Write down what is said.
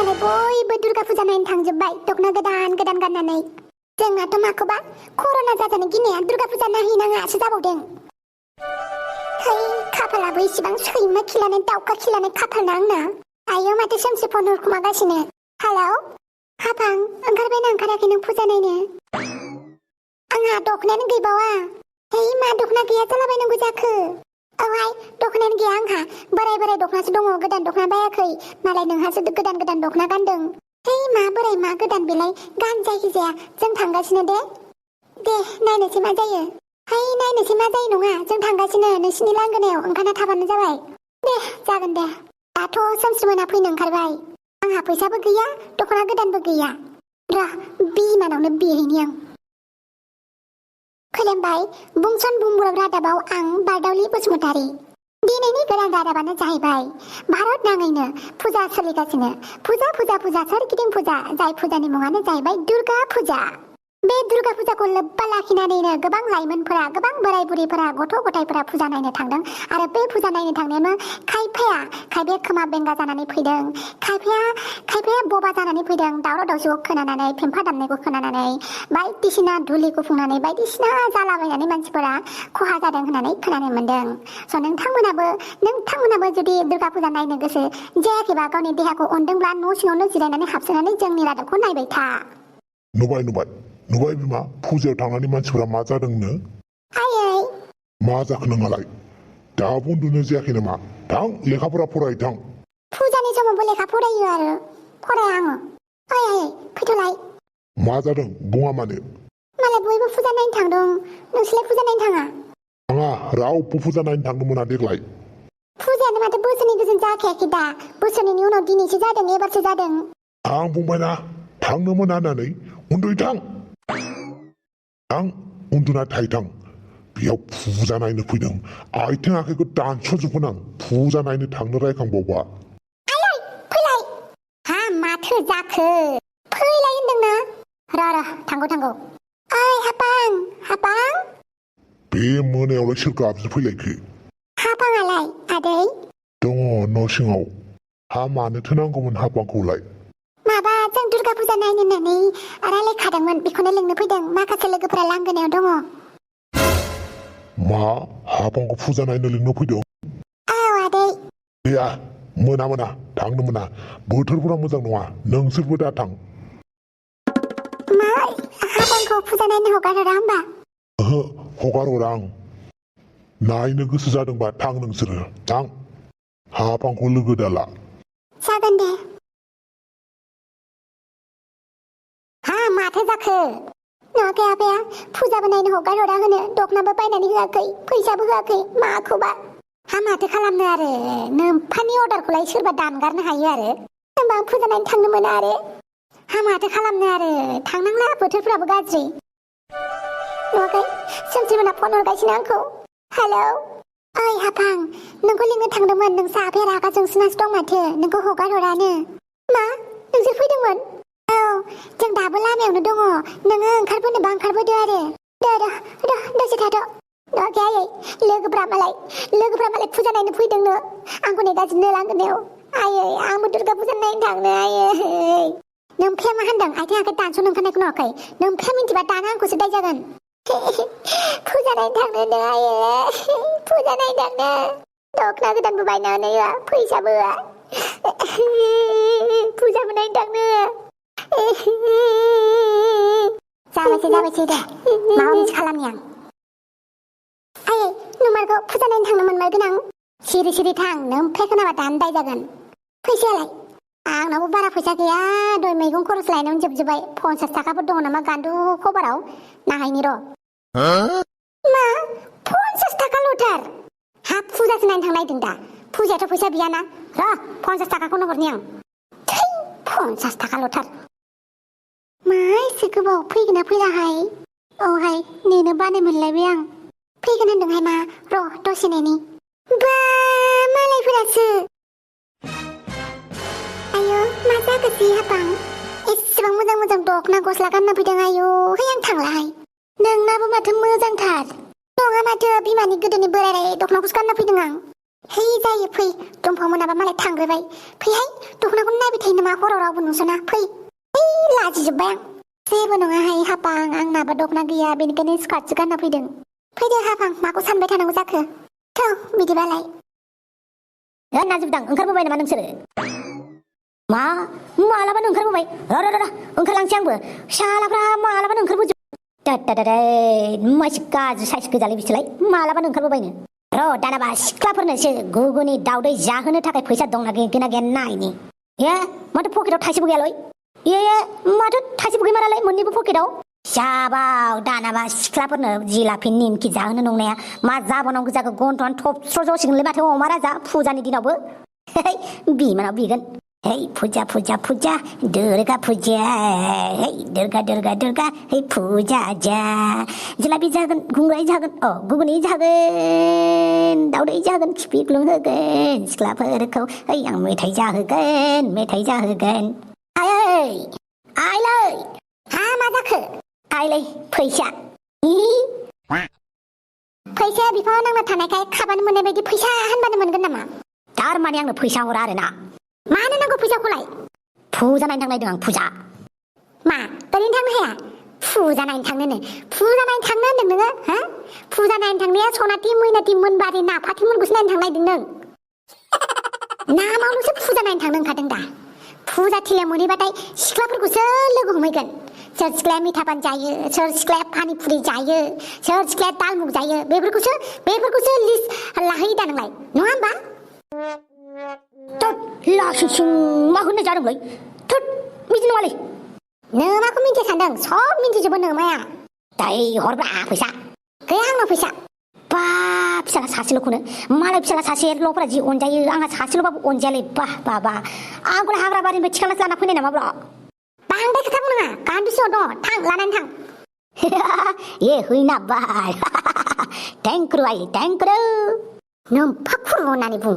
मालाय बयबो दुर्गा फुजा नायनो थांजोब्बाय दखना गोदान गोदान गाननानै। जोंनाथ' माखौबा कर'ना जाजानो गिनाया दुर्गा फुजा नायहैनाङासो जाबावदों। है खाफालाबो इसिबां सैमा खिलानाय दाउखा खिलानाय खाफालना आंना। आयौ माथो सोमसि फन हरखुमागासिनो। हेलौ हाफां ओंखारबायना ओंखाराखै नों फुजा नायनो? आंहा दखनायानो गैबावा। है मा दखना गैया जालाबायनांगौ जाखो? औहाय दखनायानो गैया आंहा। बोराय बोराय दखनासो दङ, गोदान दखना बायाखै। मालाय नोंहासो गोदान गोदान दखना गानदों। है मा बोराय मा गोदान बेलाय, गान जायखिजाया जों थांगासिनो दे नायनोसै मा जायो। है नायनोसै मा जायो नङा, जों थांगासिनो नोंसिनि लांगोनायाव ओंखारना थाबानो जाबाय। दे जागोन दे। दाथ' सोमसि मोना फैनो ओंखारबाय। आंहा फैसाबो गैया दखना गोदानबो गैया। र बिमानावनो बिहैनि आं। खुलुमबाय बुंसन बुंबुरग रादाबाव आं बारदावलि बसुमतारी। दिनैनि गोदान रादाबानो जाहैबाय भारत नाङैनो फुजा सोलिगासिनो। फुजा फुजा फुजा सोरगिदिं फुजा, जाय फुजानि मुङानो जाहैबाय दुर्गा फुजा। बे दुर्गा फुजाखौ लोब्बा लाखिनानैनो गोबां लाइमोनफोरा, गोबां बोराय बुरैफोरा, गथ' गथायफोरा फुजा नायनो थांदों। आरो बे फुजा नायनो थांनायावनो खायफाया खोमा बेंगा जानानै फैदों, खायफाया बबा जानानै फैदों। दावराव दावसिखौ खोनानानै, फेम्फा दामनायखौ खोनानानै, बायदिसिना धुलि गुफुंनानै बायदिसिना जालाबायनानै मानसिफोरा खहा जादों होननानै खोनानो मोन्दों। स' नोंथांमोनाबो जुदि दुर्गा फुजा नायनो गोसो जायाखैबा गावनि देहाखौ अनदोंब्ला न' सिङावनो जिरायनानै हाबसोनानै जोंनि रादाबखौ नायबाय था। नुबाय बिमा, फुजायाव थांनानै मानसिफोरा मा जादोंनो? आयै मा जाखो नोंहालाय? दाबो उन्दुनो जायाखै नामा? थां लेखाफोरा फराय थां। फुजानि समावबो लेखा फरायो आरो फराया आङो। आयै फैथ'लाय। मा जादों बुङा मानो? मालाय बयबो फुजा नायनो थांदों, नोंसोरलाय फुजा नायनो थाङा? आंहा रावबो फुजा नायनो थांनो मोना देग्लाय। फुजायानो माथो बोसोरनि गोजोन जाखायाखै दा। बोसोरनैनि उनाव दिनैसो जादों, एबारसो जादों। आं बुंबायना थांनो मोना होननानै। उन्दुयै थां। आं उन्दुना थाहैथां। बेयाव फुजा नायनो फैदों, आथिं आखाइखौ दानस'जोबगोन आं फुजा नायनो थांनो रायखांबावबा। आयै फैलाय। हा माथो जाखो? फैलाय होनदोंना। र थांगौ। ओइ हापां। बे मोनायावलाय सोर गाबज्रि फैलायखो? हापाङालाय आदै? दङ न' सिङाव। हा मानोथो नांगौमोन हापांखौलाय? माबा जों दुर्गा फुजा नायनो होननानै रायलायखादोंमोन, बेखौनो लिंनो फैदों। माखासे लोगोफोरा लांगोनायाव दङ। मा हापांखौ फुजा नायनो लिंनो फैदों? औ आदै। गैया मोना थांनो मोना। बोथोरफोरा मोजां नङा, नोंसोरबो दा थां। मा हापांखौ फुजा नायनो हगारहरा होमबा? ओहो हगारहरा आं। नायनो गोसो जादोंबा थां नोंसोरो थां। हापांखौ लोगो दाला। जागोन दे। हा माथो जाखो? नुवाखै आफाया फुजाबो नायनो हगारहरा होनो, दखनाबो बायनानै होआखै, फैसाबो होआखै, माखौबा। हा माथो खालामनो आरो, नोम्फानि अर्डारखौलाय सोरबा दानगारनो हायो आरो? होमबा आं फुजा नायनो थांनो मोना आरो? हा माथो खालामनो आरो, थांनांला बोथोरफ्राबो गाज्रि। नुवाखै सोमसिमोना फन हरगासिनो आंखौ। हेलौ ओइ हापां, नोंखौ लिंनो थांदोंमोन। नोंसा आफाया रागा जोंसोनासो दं माथो, नोंखौ हगारहरानो। मा नोंसोर फैदोंमोन? औ जों दाबो लामायावनो दङ। नोङो ओंखारबोनोबा ओंखारबोदो आरो। दसे थाथ'। नुवाखै आयै लोगोफ्रा मालाय फुजा नायनो फैदोंनो, आंखौ नेगासिनो लांगोनायाव। आयै आंबो दुर्गा फुजा नायनो थांनो। आयै नोमफाया मा होनदों? आथिं आखाइ दानस'नो ओंखारनायखौ नुवाखै? नोमफाया मिन्थिबा दाना आंखौसो दाय जागोन। फुजा नायनो थांनो नो आयै, फुजा नायनो थांनो। दखना गोदानबो बायना होनो होआ, फैसाबो होआ। फुजाबो नायनो थांनो होआ। जाबायसै दे, माबा मोनसे खालामनि आं। आयै नमारगौ फुजा नायनो थांनो मोनमारगोन आं। सिरि थां, नोमफाया खोनाबा दानो दाय जागोन। फैसायालाय? आंनावबो बारा फैसा गैया, दय मैगं खरस लायनायावनो जोबजोब्बाय। 50 थाखाफोर दङ नामा गान्दु खबाराव, नाहायनि र'। मा 50 थाखाल'थार? हाब फुजासो नायनो थांनो नागिरदों दा, फुजायाथ' फैसा बियाना। र 50 थाखाखौनो हरनि आं। थै 50 थाखाल'थार। मा एसे गोबाव फैगोन ना फैलाहाय? औहाय नेनो बानाय मोनलायबाय आं। फैगोन होनदोंहाय मा, र' दसे नेनि। बा मालायफोरासो। आयौ मा जागोसै हापां? एसेबां मोजां दखना गस्ला गानना फैदों। आयौ है आं थांलाहाय। नोंनाबो माथो मोजांथार। नङा माथो बिमानि गोदोनि बोरायनाय दखनाखौसो गानना फैदों आं। है जायो फै दंफां मोनाबा मालाय थांग्रोबाय फैहाय दख'नाखौनो नायबाय थायो नामा हराव रावबो नुस'ना फै है लाजिजोब्बाय आं जेबो नङाहाय हापां आंनाबो दख'ना गैया बेनिखायनो स्कार्टसो गानना फैदों फैदो हापां माखौ सानबाय थानांगौ जाखो थौ बिदिबालाय नाजुबदां ओंखारबोबाय नामा नोंसोरो मा मालाबानो ओंखारबोबाय र ओंखारलांसै आंबो शालाफ्रा मालाबानो ओंखारबोजोब मानसि गाज्रि साइस गोजालै बिसोरलाय मालाबानो ओंखारबोबायनो र' दानाबा सिख्लाफोरनोसो गुगुनि दावदै जाहोनो थाखाय फैसा दंना गैया नायनि ए माथो पकेटाव थाइसेबो गैयालै ए माथो थाइसेबो गैमारालै मोननैबो पकेटाव जाबाव दानाबा सिख्लाफोरनो जिलाफि निमखि जाहोनो नंनाया मा जाबावनांगौ जाखो गन्थ'आनो थबस्र' जसिगोनलै माथो अमा राजा फुजानि दिनावबो बिमानाव बिगोन हे फुजा दुर्गा पुजा हे दुर्गा हे फुजा जा जिलापि जागोन गुंग्राय जागोन गुगुनि जागोन दावदै जागोन खिफि ग्लुं होगोन सिख्लाफोरखौ हे आं मेथाइ जाहोगोन आइलै हा मा जाखो आइलै फैसा फैसाया बिफाङाव नांना थानायखाय खाबानो मोननाय बायदि फैसा होनबानो मोनगोन नामा थारमाने आंनो फैसा हरा आरोना मानो नांगौ फैसाखौलाय फुजा नायनो थांनायदों आं फुजा मा ओरैनो थांनो हाया फुजा नायनो थांनो होनदों नोङो हा फुजा नायनो थांनाया सनाथि मैनाथि मोनबारि नाफाथि मोनखौसो नायनो थांनायदों नों नामावल'सो फुजा नायनो थांनो ओंखारदों दा फुजा थिलियाव मोनहैबाथाय सिख्लाफोरखौसो लोगो हमहैगोन सोर सिख्लाया मिथापान जायो सोर सिख्लाया पानिपुरि जायो सोर सिख्लाया दालमुग जायो बेफोरखौसो लिस्ट लाहैयो दा नोंलाय नङा होमबा लासिं मा होननाय जादोंलै बिदि नङालै नोमाखौ मिन्थिया सानदों सब मिन्थिजोबो नोमाया दाय हरब्रा फैसा गैया आंनाव फैसा बा फिसाला सासेल'खौनो मालाय फिसाला सासेल'फोरा जि अनजायो आंहा सासेल'बाबो अनजायालै बा आंखौलाय हाग्रा बारिनिफ्राय थिखांनासो लाना फैनाय नामा ब्रा बांद्राय खोथा बुंनाङा गान्दुसियाव दङ थां लानानै थां ए हैनाबाय थेंक्रु नोम्फा खुरब' होननानै बुं